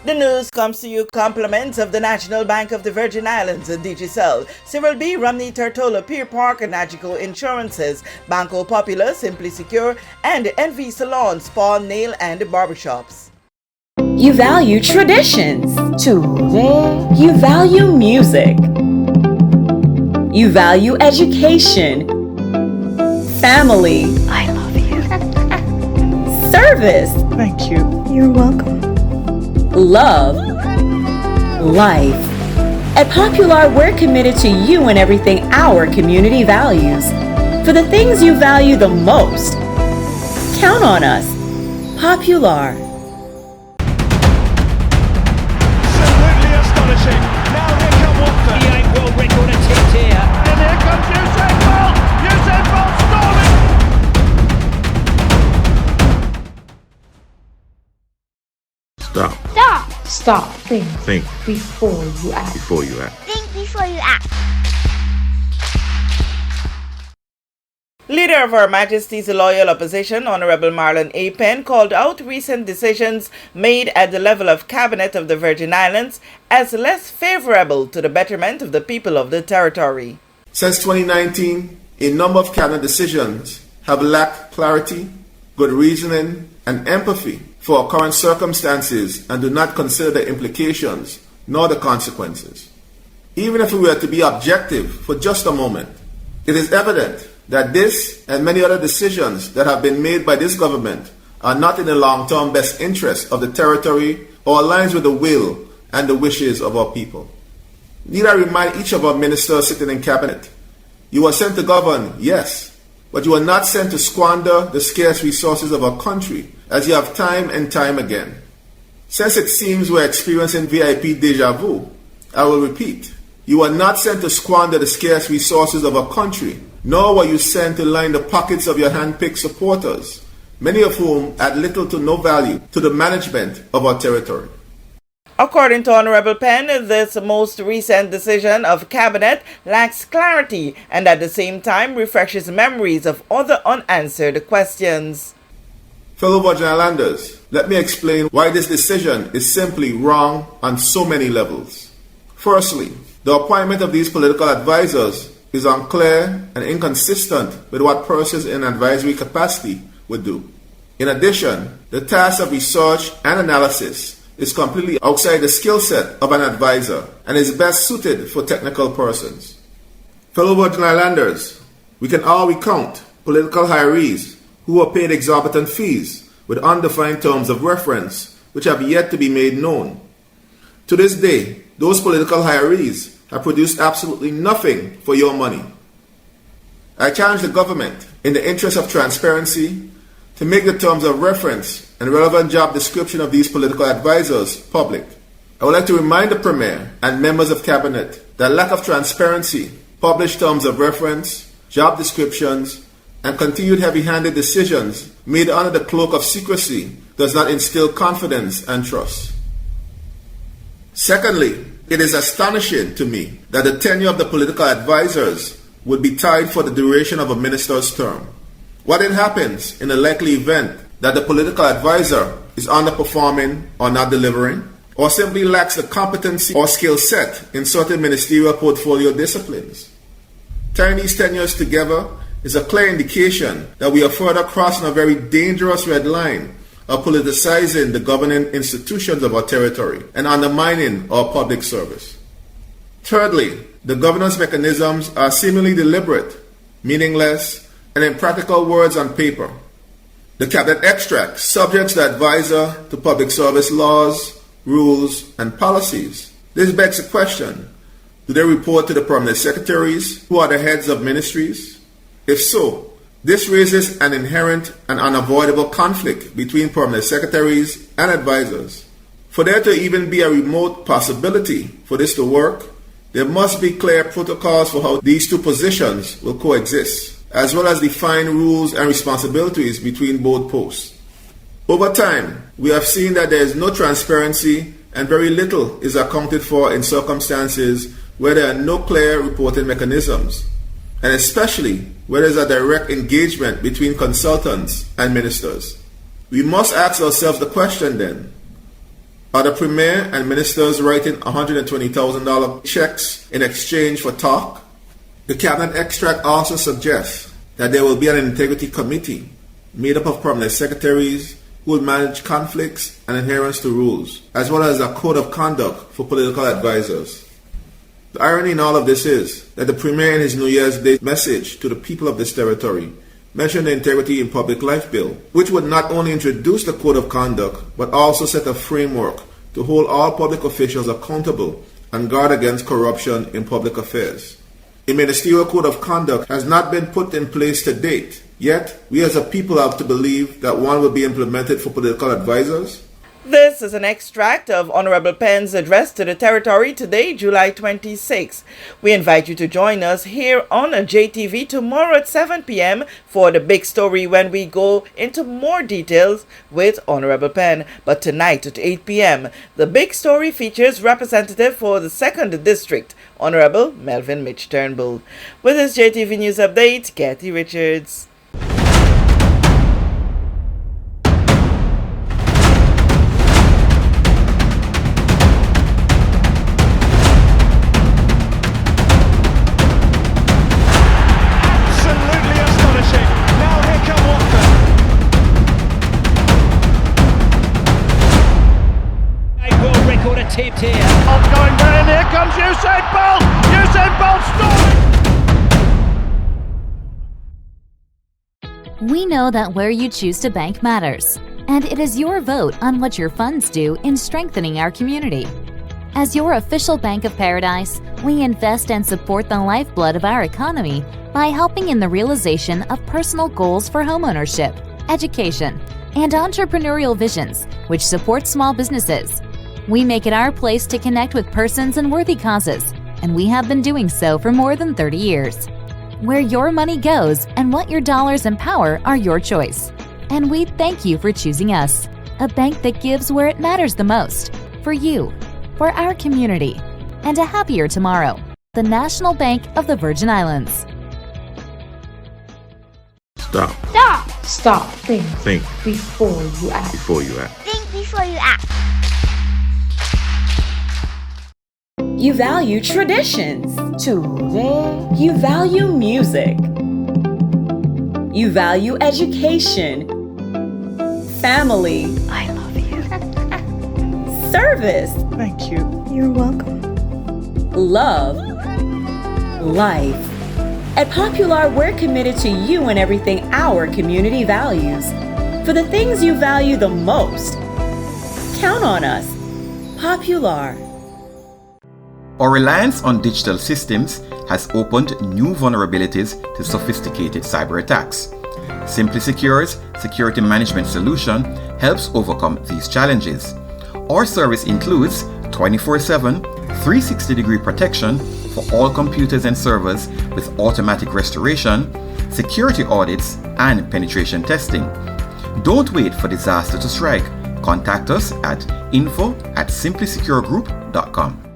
The news comes to you compliments of the National Bank of the Virgin Islands and Digicel, Cyril B. Romney Tortola, Pier Park and Nagico Insurances, Banco Popular, Simply Secure, and NV Salon, Spa, Nail and Barbershops. You value traditions. Today. You value music. You value education. Family. I love you. Service. Thank you. You're welcome. Love. Life. At Popular, we're committed to you and everything our community values. For the things you value the most, count on us. Popular. Absolutely astonishing. Now here come Watford. The 8 world record attempt here. And here comes Usain Bolt. Usain Bolt storming. Stop. Think Before you act. before you act. Think before you act. Leader of Her Majesty's Loyal Opposition, Honorable Marlon A. Penn, called out recent decisions made at the level of Cabinet of the Virgin Islands as less favorable to the betterment of the people of the territory. Since 2019, a number of cabinet decisions have lacked clarity, good reasoning, and empathy for our current circumstances and do not consider the implications nor the consequences. Even if we were to be objective for just a moment, it is evident that this and many other decisions that have been made by this government are not in the long-term best interest of the territory or aligns with the will and the wishes of our people. Need I remind each of our ministers sitting in cabinet, you are sent to govern, yes, but you are not sent to squander the scarce resources of our country, as you have time and time again. Since it seems we're experiencing VIP deja vu, I will repeat, you are not sent to squander the scarce resources of our country, nor were you sent to line the pockets of your hand-picked supporters, many of whom add little to no value to the management of our territory. According to Honorable Penn, this most recent decision of Cabinet lacks clarity and at the same time refreshes memories of other unanswered questions. Fellow Virgin Islanders, let me explain why this decision is simply wrong on so many levels. Firstly, the appointment of these political advisors is unclear and inconsistent with what persons in advisory capacity would do. In addition, the task of research and analysis is completely outside the skill set of an advisor and is best suited for technical persons. Fellow Virgin Islanders, we can all recount political hirees who were paid exorbitant fees with undefined terms of reference which have yet to be made known. To this day, those political hirees have produced absolutely nothing for your money. I challenge the government, in the interest of transparency, to make the terms of reference and relevant job description of these political advisors public. I would like to remind the Premier and members of Cabinet that lack of transparency, published terms of reference, job descriptions, and continued heavy-handed decisions made under the cloak of secrecy does not instill confidence and trust. Secondly, it is astonishing to me that the tenure of the political advisors would be tied for the duration of a minister's term. What then happens in the likely event that the political advisor is underperforming or not delivering, or simply lacks the competency or skill set in certain ministerial portfolio disciplines? Tying these tenures together is a clear indication that we are further crossing a very dangerous red line of politicizing the governing institutions of our territory and undermining our public service. Thirdly, the governance mechanisms are seemingly deliberate, meaningless, and impractical words on paper. The Cabinet extract subjects the advisor to public service laws, rules, and policies. This begs the question, do they report to the permanent secretaries, who are the heads of ministries? If so, this raises an inherent and unavoidable conflict between permanent secretaries and advisors. For there to even be a remote possibility for this to work, there must be clear protocols for how these two positions will coexist, as well as defined rules and responsibilities between both posts. Over time, we have seen that there is no transparency and very little is accounted for in circumstances where there are no clear reporting mechanisms, and especially where there is a direct engagement between consultants and ministers. We must ask ourselves the question then, Are the Premier and ministers writing $120,000 checks in exchange for talk? The cabinet extract also suggests that there will be an integrity committee made up of prominent secretaries who will manage conflicts and adherence to rules, as well as a code of conduct for political advisors. The irony in all of this is that the Premier in his New Year's Day message to the people of this territory mentioned the Integrity in Public Life Bill, which would not only introduce the code of conduct, but also set a framework to hold all public officials accountable and guard against corruption in public affairs. A ministerial code of conduct has not been put in place to date, yet we as a people have to believe that one will be implemented for political advisors. This is an extract of Honorable Penn's address to the territory today, July 26. We invite you to join us here on JTV tomorrow at 7 p.m. for the big story when we go into more details with Honorable Penn. But tonight at 8 p.m., the big story features Representative for the 2nd District, Honorable Melvin Mitch Turnbull. With this JTV News Update, Kathy Richards. Tipped here. Going down, here comes Usain Bolt! Usain Bolt scoring! We know that where you choose to bank matters, and it is your vote on what your funds do in strengthening our community. As your official Bank of Paradise, we invest and support the lifeblood of our economy by helping in the realization of personal goals for homeownership, education, and entrepreneurial visions, which support small businesses. We make it our place to connect with persons and worthy causes, and we have been doing so for more than 30 years. Where your money goes and what your dollars empower are your choice. And we thank you for choosing us, a bank that gives where it matters the most, for you, for our community, and a happier tomorrow. The National Bank of the Virgin Islands. Stop. Stop. Stop. Think. Think. Before you act. Before you act. Think before you act. You value traditions. Today. You value music. You value education. Family. I love you. Service. Thank you. You're welcome. Love. Life. At Popular, we're committed to you and everything our community values. For the things you value the most, count on us. Popular. Our reliance on digital systems has opened new vulnerabilities to sophisticated cyber attacks. Simply Secure's security management solution helps overcome these challenges. Our service includes 24/7, 360-degree protection for all computers and servers with automatic restoration, security audits, and penetration testing. Don't wait for disaster to strike. Contact us at info@simplysecuregroup.com.